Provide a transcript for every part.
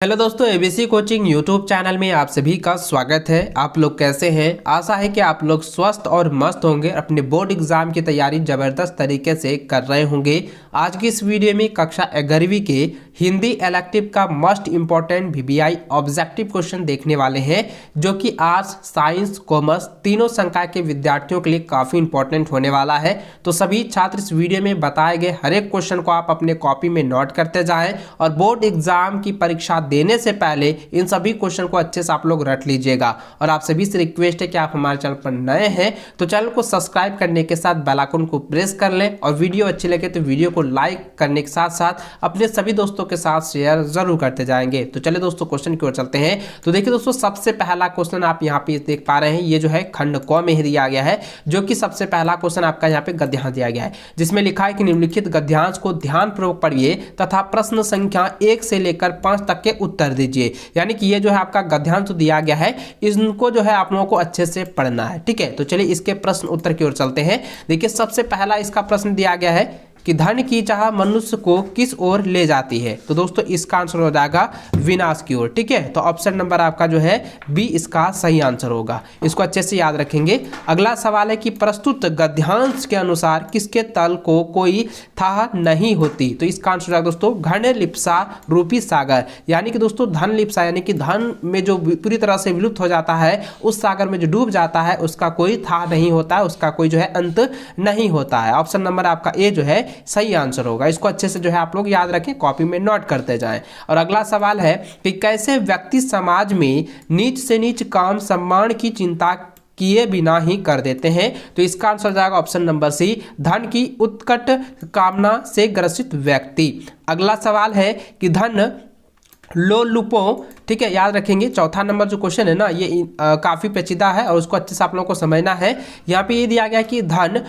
Hello दोस्तों, ABC coaching YouTube channel में आप सभी का स्वागत है। आप लोग कैसे हैं? आशा है कि आप लोग स्वस्थ और मस्त होंगे, अपने बोर्ड एग्जाम की तैयारी जबरदस्त तरीके से कर रहे होंगे। आज की इस वीडियो में कक्षा 11वीं के हिंदी इलेक्टिव का most important VVI objective question देखने वाले हैं, जो कि आर्ट्स, साइंस, कॉमर्स तीनों संकाय के विद्यार्थियों के लिए काफ़ी इंपॉर्टेंट होने वाला है। तो सभी छात्र इस वीडियो में बताए गए हर एक क्वेश्चन को आप अपने कॉपी में नोट करते जाएं और बोर्ड एग्जाम की परीक्षा देने से पहले इन सभी क्वेश्चन को अच्छे से आप लोग रट लीजिएगा। और आप सभी से रिक्वेस्ट है कि आप हमारे चैनल पर नए हैं तो चैनल को सब्सक्राइब करने के साथ बेल आइकन को प्रेस कर लें, और वीडियो अच्छी लगे तो वीडियो को लाइक करने के साथ साथ अपने सभी दोस्तों के साथ शेयर जरूर करते जाएंगे। तो चलिए दोस्तों क्वेश्चन की ओर चलते हैं। तो देखिए दोस्तों, सबसे पहला क्वेश्चन आप यहाँ पे देख पा रहे हैं, ये जो है खंड क में दिया गया है, जो कि सबसे पहला क्वेश्चन आपका यहाँ पे गद्यांश दिया गया है, जिसमें लिखा है कि निम्नलिखित गद्यांश को ध्यानपूर्वक पढ़िए तथा प्रश्न संख्या 1 से लेकर 5 तक के उत्तर दीजिए। यानी कि ये जो है आपका गद्यांश दिया गया है, इनको जो है आप लोगों को अच्छे से पढ़ना है। ठीक है, तो चलिए इसके प्रश्न उत्तर की ओर चलते हैं। देखिए सबसे पहला इसका प्रश्न दिया गया है कि धन की चाह मनुष्य को किस ओर ले जाती है। तो दोस्तों इसका आंसर हो जाएगा विनाश की ओर। ठीक है, तो ऑप्शन नंबर आपका जो है बी इसका सही आंसर होगा। इसको अच्छे से याद रखेंगे। अगला सवाल है कि प्रस्तुत गद्यांश के अनुसार किसके तल को कोई थाह नहीं होती। तो इसका आंसर होगा दोस्तों घन लिप्सा रूपी सागर। यानी कि दोस्तों धन लिप्सा यानी कि धन में जो पूरी तरह से विलुप्त हो जाता है, उस सागर में जो डूब जाता है उसका कोई थाह नहीं होता है, उसका कोई जो है अंत नहीं होता है। ऑप्शन नंबर आपका ए जो है सही आंसर होगा। इसको अच्छे से जो है आप लोग याद रखें, कॉपी में नोट करते जाएं। और अगला सवाल है कि कैसे व्यक्ति समाज में नीच से नीच काम सम्मान की चिंता किए बिना ही कर देते हैं। तो इसका आंसर जाएगा ऑप्शन नंबर सी, धन की उत्कट कामना से ग्रसित व्यक्ति। अगला सवाल है कि धन लोलुपों, ठीक है याद रखेंगे। चौथा नंबर जो क्वेश्चन है ना, ये काफ़ी पेचीदा है और उसको अच्छे से आप लोगों को समझना है। यहाँ पे ये दिया गया कि धन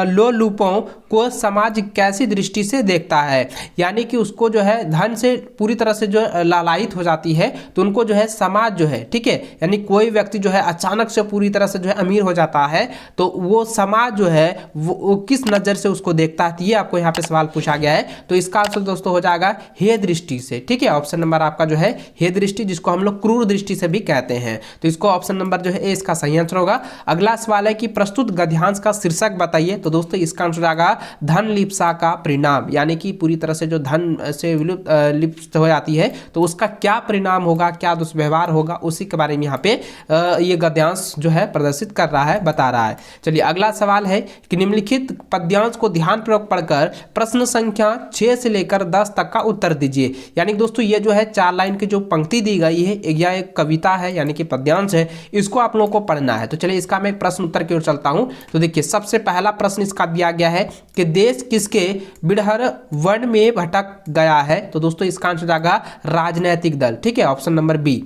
लोलुपों को समाज कैसी दृष्टि से देखता है। यानी कि उसको जो है धन से पूरी तरह से जो लालायित हो जाती है, तो उनको जो है समाज जो है, ठीक है, यानी कोई व्यक्ति जो है अचानक से पूरी तरह से जो है अमीर हो जाता है, तो वो समाज जो है वो किस नज़र से उसको देखता है। ये आपको यहाँ पे सवाल पूछा गया है। तो इसका आंसर दोस्तों हो जाएगा हे दृष्टि से। ठीक है, ऑप्शन नंबर आपका जो है हे दृष्टि, जिसको हम लोग क्रूर दृष्टि से भी कहते हैं। तो इसको ऑप्शन नंबर जो है ए इसका सही आंसर होगा। अगला सवाल है कि प्रस्तुत गद्यांश का शीर्षक बताइए। तो दोस्तों इसका आंसर आएगा धन लिप्सा का परिणाम। यानी कि पूरी तरह से जो धन से लिप्त हो जाती है, तो उसका क्या परिणाम होगा, क्या दुष्व्यवहार होगा, उसी के बारे में यहाँ पे ये गद्यांश जो है प्रदर्शित कर रहा है, बता रहा है। चलिए अगला सवाल है कि निम्नलिखित पद्यांश को ध्यानपूर्वक पढ़कर प्रश्न संख्या 6 से लेकर 10 तक का उत्तर दीजिए। यानी दोस्तों ये जो है 4 लाइन की जो पंक्ति दी गई है, यह एक कविता है यानी कि पद्यांश है, इसको आप लोगों को पढ़ना है। तो चलिए इसका मैं प्रश्न उत्तर की ओर चलता हूँ। तो देखिए सबसे पहला प्रश्न इसका दिया गया है कि देश किसके बिड़हर वन में भटक गया है। तो दोस्तों इसका आंसर आएगा राजनीतिक दल। ठीक है, ऑप्शन नंबर बी।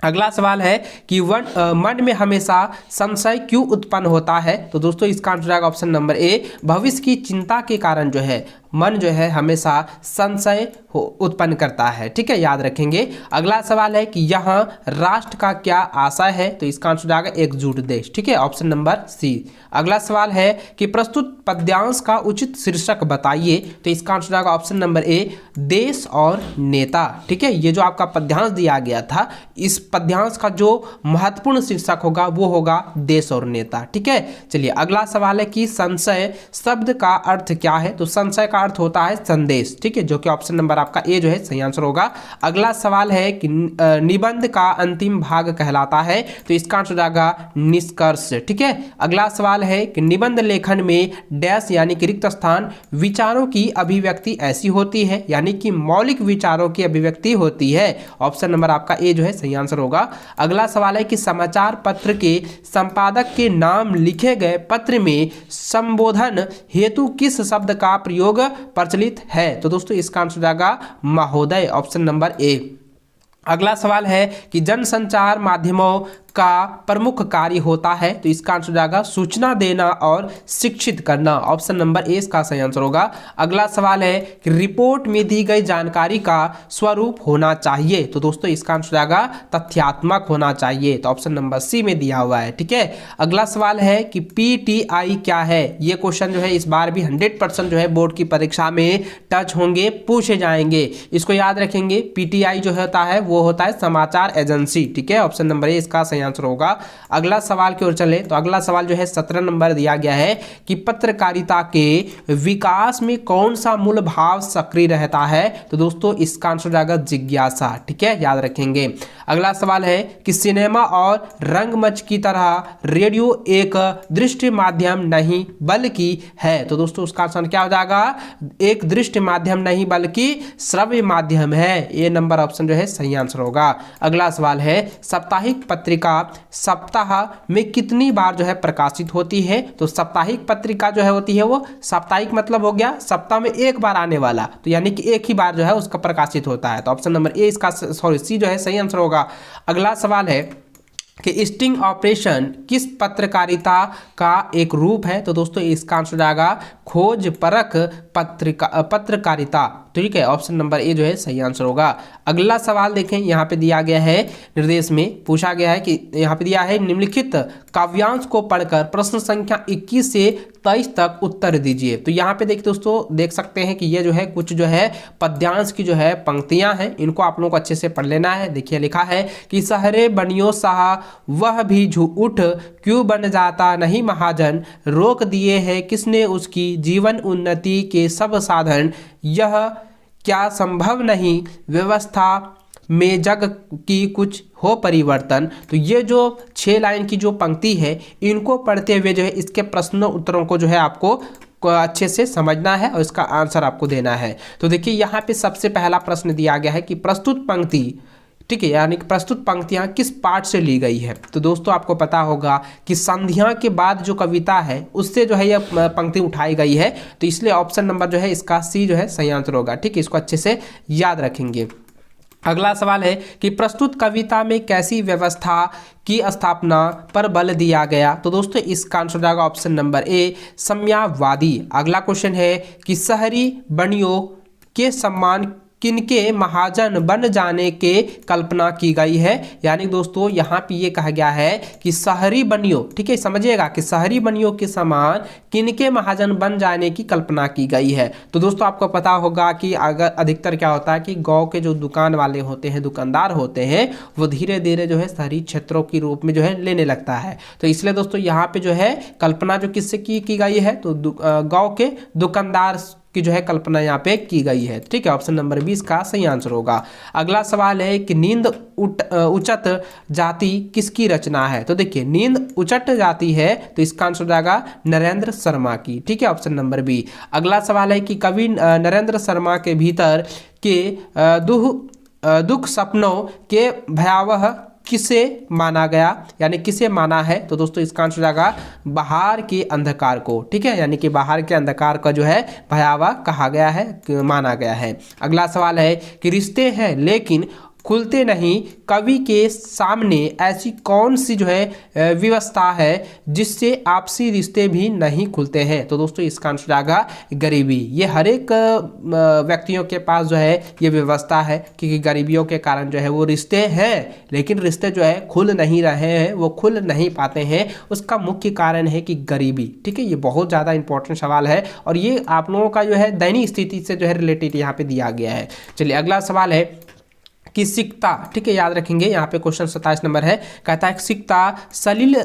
अगला सवाल है कि मन में हमेशा संशय क्यों उत्पन्न होता है। तो दोस्तों इसका आंसर आएगा ऑप्शन नंबर ए, भविष्य की चिंता के कारण जो है मन जो है हमेशा संशय उत्पन्न करता है। ठीक है, याद रखेंगे। अगला सवाल है कि यहाँ राष्ट्र का क्या आशय है। तो इसका आंसर आएगा एकजुट देश। ठीक है, ऑप्शन नंबर सी। अगला सवाल है कि प्रस्तुत पद्यांश का उचित शीर्षक बताइए। तो इसका आंसर आएगा ऑप्शन नंबर ए, देश और नेता। ठीक है, ये जो आपका पद्यांश दिया गया था, इस पद्यांश का जो महत्वपूर्ण शीर्षक होगा वो होगा देश और नेता। ठीक है, चलिए अगला सवाल है कि संशय शब्द का अर्थ क्या है। तो संशय का अर्थ होता है संदेश। ठीक है, जो कि ऑप्शन नंबर आपका ए जो है सही आंसर होगा। अगला सवाल है कि निबंध का अंतिम भाग कहलाता है। तो इसका आंसर आएगा निष्कर्ष। ठीक है, अगला सवाल है कि निबंध लेखन में डैश यानी कि रिक्त स्थान विचारों की अभिव्यक्ति ऐसी होती है, यानी कि मौलिक विचारों की अभिव्यक्ति होती है। ऑप्शन नंबर आपका ए जो है सही आंसर होगा। अगला सवाल है कि समाचार पत्र के संपादक के नाम लिखे गए पत्र में संबोधन हेतु किस शब्द का प्रयोग प्रचलित है। तो दोस्तों इसका आंसर आएगा महोदय, ऑप्शन नंबर ए। अगला सवाल है कि जनसंचार माध्यमों का प्रमुख कार्य होता है? तो इसका आंसर हो जाएगा सूचना देना और शिक्षित करना। ऑप्शन नंबर ए इसका सही आंसर होगा। अगला सवाल है कि रिपोर्ट में दी गई जानकारी का स्वरूप होना चाहिए। तो दोस्तों इसका आंसर हो जाएगा तथ्यात्मक होना चाहिए। तो ऑप्शन नंबर सी में दिया हुआ है। ठीक है, अगला सवाल है कि पीटीआई क्या है? ये क्वेश्चन जो है इस बार भी 100% जो है बोर्ड की परीक्षा में टच होंगे, पूछे जाएंगे। इसको याद रखेंगे, पीटीआई जो होता है वो होता है समाचार एजेंसी। ठीक है, ऑप्शन नंबर ए इसका सही आंसर होगा। अगला सवाल की ओर चले तो अगला सवाल जो है 17 नंबर दिया गया है कि पत्रकारिता के विकास में कौन सा मूल भाव सक्रिय रहता है? तो दोस्तों इसका आंसर हो जाएगा जिज्ञासा। ठीक है, याद रखेंगे। अगला सवाल है कि सिनेमा और रंगमंच की तरह रेडियो एक दृश्य माध्यम नहीं बल्कि है। तो दोस्तों उसका आंसर क्या हो जाएगा? एक दृश्य माध्यम नहीं बल्कि श्रव्य माध्यम है। ये नंबर ऑप्शन जो है सही आंसर होगा। अगला सवाल है साप्ताहिक पत्रिका सप्ताह में कितनी बार जो है प्रकाशित होती है? तो साप्ताहिक पत्रिका जो है होती है वो साप्ताहिक मतलब हो गया सप्ताह में एक बार आने वाला, तो यानी कि एक ही बार जो है उसका प्रकाशित होता है। तो ऑप्शन नंबर ए इसका सी जो है सही आंसर होगा। अगला सवाल है कि स्टिंग ऑपरेशन किस पत्रकारिता का एक रूप है? तो दोस्तों इसका आंसर जाएगा खोज परख पत्रकारिता। ठीक है, ऑप्शन नंबर ए जो है सही आंसर होगा। अगला सवाल देखें, यहाँ पे दिया गया है निर्देश में पूछा गया है कि यहाँ पे दिया है निम्नलिखित काव्यांश को पढ़कर प्रश्न संख्या 21 से 23 तक उत्तर दीजिए। तो यहाँ पे देखिए दोस्तों, देख सकते हैं कि ये जो है कुछ जो है पद्यांश की जो है पंक्तियां हैं, इनको आप लोगों को अच्छे से पढ़ लेना है। देखिए लिखा है कि सहरे बनियो साहा वह भी झूठ क्यों बन जाता नहीं महाजन, रोक दिए हैं किसने उसकी जीवन उन्नति के सब साधन, यह क्या संभव नहीं व्यवस्था में जग की कुछ हो परिवर्तन। तो ये जो 6 लाइन की जो पंक्ति है इनको पढ़ते हुए जो है इसके प्रश्नों उत्तरों को जो है आपको अच्छे से समझना है और इसका आंसर आपको देना है। तो देखिए यहाँ पे सबसे पहला प्रश्न दिया गया है कि प्रस्तुत पंक्ति, ठीक है, यानी कि प्रस्तुत पंक्तियां किस पाठ से ली गई है? तो दोस्तों आपको पता होगा कि संध्या के बाद जो कविता है उससे जो है यह पंक्ति उठाई गई है। तो इसलिए ऑप्शन नंबर जो है इसका सी जो है सही आंसर होगा। ठीक है, इसको अच्छे से याद रखेंगे। अगला सवाल है कि प्रस्तुत कविता में कैसी व्यवस्था की स्थापना पर बल दिया गया? तो दोस्तों इसका आंसर हो जाएगा ऑप्शन नंबर ए समयावादी। अगला क्वेश्चन है कि शहरी बनियों के सम्मान किनके महाजन बन जाने के कल्पना की गई है? यानी दोस्तों यहाँ पे ये कहा गया है कि शहरी बनियों, ठीक है समझिएगा, कि शहरी बनियों के समान किनके महाजन बन जाने की कल्पना की गई है। तो दोस्तों आपको पता होगा कि अगर अधिकतर क्या होता है कि गांव के जो दुकान वाले होते हैं, दुकानदार होते हैं, वो धीरे धीरे जो है शहरी क्षेत्रों के रूप में जो है लेने लगता है। तो इसलिए दोस्तों यहाँ पे जो है कल्पना जो किससे की गई है? तो गाँव के दुकानदार की जो है कल्पना यहाँ पे की गई है। ठीक है, ऑप्शन नंबर 20 का सही आंसर होगा। अगला सवाल है कि नींद उचट जाति किसकी रचना है? तो देखिए नींद उचट जाती है, तो इसका आंसर हो जाएगा नरेंद्र शर्मा की। ठीक है, ऑप्शन नंबर बी। अगला सवाल है कि कवि नरेंद्र शर्मा के भीतर के दुख सपनों के भयावह किसे माना गया, यानी किसे माना है? तो दोस्तों इसका आंसर हो जाएगा बाहर के अंधकार को। ठीक है, यानी कि बाहर के अंधकार का जो है भयावह कहा गया है, माना गया है। अगला सवाल है कि रिश्ते हैं लेकिन खुलते नहीं, कवि के सामने ऐसी कौन सी जो है व्यवस्था है जिससे आपसी रिश्ते भी नहीं खुलते हैं? तो दोस्तों इसका आंसर आएगा गरीबी। ये हर एक व्यक्तियों के पास जो है ये व्यवस्था है, क्योंकि गरीबियों के कारण जो है वो रिश्ते हैं लेकिन रिश्ते जो है खुल नहीं रहे हैं, वो खुल नहीं पाते हैं। उसका मुख्य कारण है कि गरीबी। ठीक है, ये बहुत ज़्यादा इंपॉर्टेंट सवाल है और ये आप लोगों का जो है दैनिक स्थिति से जो है रिलेटेड यहाँ पे दिया गया है। चलिए अगला सवाल है कि सिक्ता, ठीक है याद रखेंगे, यहाँ पे क्वेश्चन 27 नंबर है। कहता है सिक्ता सलिल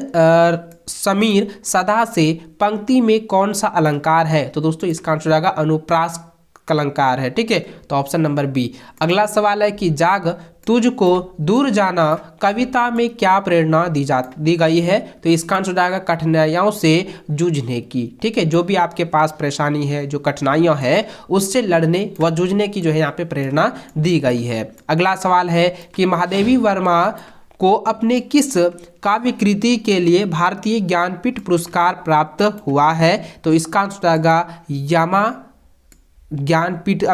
समीर सदा से पंक्ति में कौन सा अलंकार है? तो दोस्तों इसका आंसर जाएगा अनुप्रास अलंकार है। ठीक है, तो ऑप्शन नंबर बी। अगला सवाल है कि जाग तुझको दूर जाना कविता में क्या प्रेरणा दी गई है? तो इसका आंसर जाएगा कठिनाइयों से जूझने की। ठीक है, जो भी आपके पास परेशानी है, जो कठिनाइयां हैं, उससे लड़ने व जूझने की जो है यहाँ पे प्रेरणा दी गई है। अगला सवाल है कि महादेवी वर्मा को अपने किस काव्य कृति के लिए भारतीय ज्ञानपीठ पुरस्कार प्राप्त हुआ है? तो इसका आंसर जाएगा ज्ञानपीठ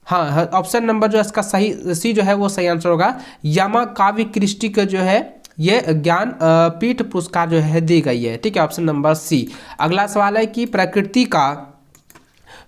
हाँ, ऑप्शन नंबर जो है इसका सही सी जो है वो सही आंसर होगा। यामा काव्य कृष्टि का जो है ये ज्ञान पीठ पुरस्कार जो है दी गई है। ठीक है, ऑप्शन नंबर सी। अगला सवाल है कि प्रकृति का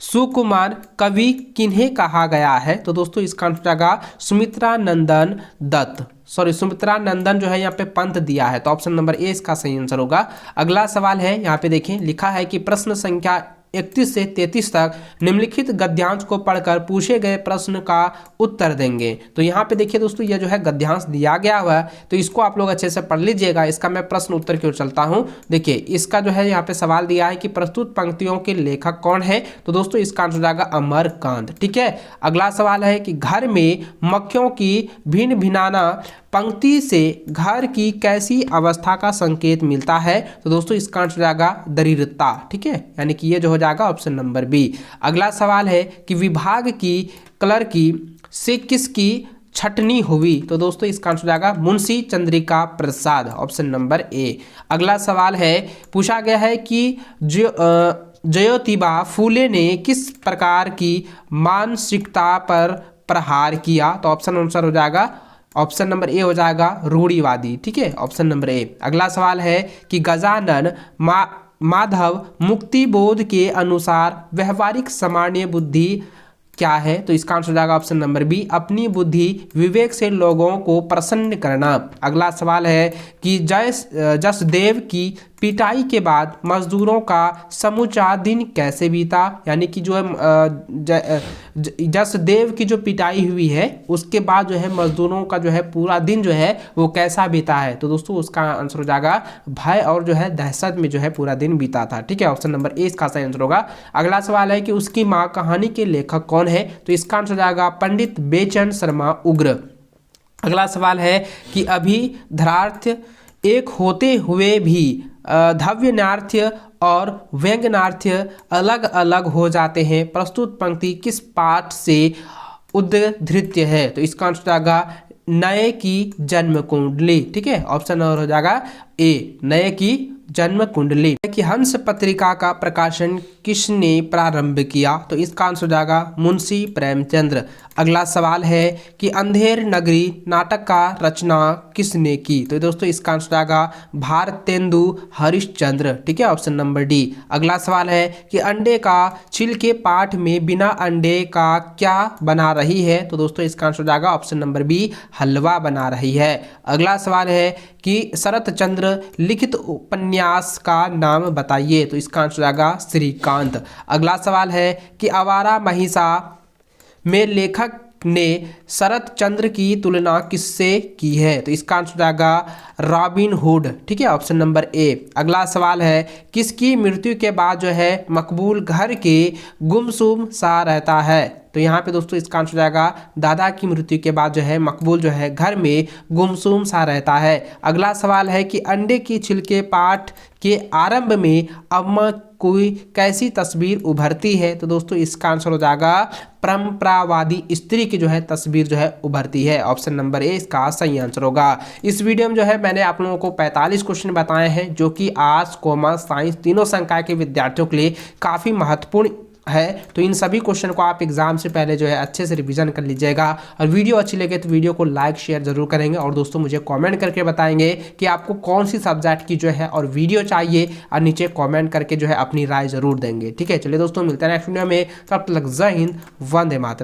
सुकुमार कवि किन्हें कहा गया है? तो दोस्तों इसका आंसर जाएगा सुमित्रा नंदन दत्त, सॉरी सुमित्रा नंदन जो है यहाँ पे पंत दिया है, तो ऑप्शन नंबर ए इसका सही आंसर होगा। अगला सवाल है, यहाँ पे देखें लिखा है कि प्रश्न संख्या 31 से 33 तक निम्नलिखित गद्यांश को पढ़कर पूछे गए प्रश्न का उत्तर देंगे। तो यहाँ पे देखिए दोस्तों ये जो है गद्यांश दिया गया हुआ है, तो इसको आप लोग अच्छे से पढ़ लीजिएगा। इसका मैं प्रश्न उत्तर की ओर चलता हूँ। देखिए इसका जो है यहाँ पे सवाल दिया है कि प्रस्तुत पंक्तियों के लेखक कौन है? तो दोस्तों इसका आंसर जाएगा अमरकांत। ठीक है, अगला सवाल है कि घर में मक्खियों की भिन भिनाना पंक्ति से घर की कैसी अवस्था का संकेत मिलता है? तो दोस्तों इसका आंसर जाएगा दरिद्रता। ठीक है, यानी कि ये जो हो जाएगा ऑप्शन नंबर बी। अगला सवाल है कि विभाग की कलर की से किसकी छटनी हुई? तो दोस्तों इसका आंसर जाएगा Munshi Chandrika Prasad, option number A. अगला सवाल है, पूछा गया है कि ज्योतिबा फूले ने किस प्रकार की मानसिकता पर प्रहार किया? तो ऑप्शन आंसर हो जाएगा ऑप्शन नंबर ए हो जाएगा रूढ़िवादी। ठीक है, ऑप्शन नंबर ए। अगला सवाल है कि गजानन माधव मुक्तिबोध के अनुसार व्यवहारिक सामान्य बुद्धि क्या है? तो इसका आंसर हो जाएगा ऑप्शन नंबर बी अपनी बुद्धि विवेक से लोगों को प्रसन्न करना। अगला सवाल है कि जसदेव की पिटाई के बाद मजदूरों का समूचा दिन कैसे बीता? यानी कि जो है जसदेव की जो पिटाई हुई है उसके बाद जो है मजदूरों का जो है पूरा दिन जो है वो कैसा बीता है? तो दोस्तों उसका आंसर हो जाएगा भय और जो है दहशत में जो है पूरा दिन बीता था। ठीक है, ऑप्शन नंबर ए इसका सही आंसर होगा। अगला सवाल है कि उसकी माँ कहानी के लेखक कौन है? तो इसका आंसर हो जाएगा पंडित बेचन शर्मा उग्र। अगला सवाल है कि अभिधरार्थ एक होते हुए भी धव्यनार्थ्य और व्यंग्यार्थ्य अलग अलग हो जाते हैं, प्रस्तुत पंक्ति किस पाठ से उद्धृत है? तो इसका आंसर आएगा नए की जन्म कुंडली। ठीक है, ऑप्शन नंबर हो जाएगा ए नए की जन्म कुंडली। कि हंस पत्रिका का प्रकाशन किसने प्रारंभ किया? तो इसका आंसर हो जाएगा मुंशी प्रेमचंद्र। अगला सवाल है कि अंधेर नगरी नाटक का रचना किसने की? तो दोस्तों इसका आंसर आएगा भारतेंदु हरिश्चंद्र। ठीक है, ऑप्शन नंबर डी। अगला सवाल है कि अंडे का छिलके पाठ में बिना अंडे का क्या बना रही है? तो दोस्तों इसका आंसर जाएगा ऑप्शन नंबर बी हलवा बना रही है। अगला सवाल है कि शरत चंद्र लिखित उपन्यास का नाम बताइए? तो इसका आंसर जाएगा श्रीकांत। अगला सवाल है कि आवारा महिषा में लेखक ने शरत चंद्र की तुलना किससे की है? तो इसका आंसर जाएगा रॉबिन हुड। ठीक है, ऑप्शन नंबर ए। अगला सवाल है किसकी मृत्यु के बाद जो है मकबूल घर के गुमसुम सा रहता है? तो यहाँ पे दोस्तों इसका आंसर जाएगा दादा की मृत्यु के बाद जो है मकबूल जो है घर में गुमसुम सा रहता है। अगला सवाल है कि अंडे की छिलके पाठ के आरंभ में अम्मा कोई कैसी तस्वीर उभरती है? तो दोस्तों इसका आंसर हो जाएगा परंपरावादी स्त्री की जो है तस्वीर जो है उभरती है। ऑप्शन नंबर ए इसका सही आंसर होगा। इस वीडियो में जो है मैंने आप लोगों को 45 क्वेश्चन बताए हैं जो कि आर्ट्स कॉमर्स साइंस तीनों संकाय के विद्यार्थियों के लिए काफ़ी महत्वपूर्ण है। तो इन सभी क्वेश्चन को आप एग्जाम से पहले जो है अच्छे से रिवीजन कर लीजिएगा और वीडियो अच्छी लगे तो वीडियो को लाइक शेयर जरूर करेंगे और दोस्तों मुझे कमेंट करके बताएंगे कि आपको कौन सी सब्जेक्ट की जो है और वीडियो चाहिए और नीचे कमेंट करके जो है अपनी राय जरूर देंगे। ठीक है, चलिए दोस्तों मिलते हैं नेक्स्ट वीडियो में, तब तक जय हिंद, वंदे मातरम।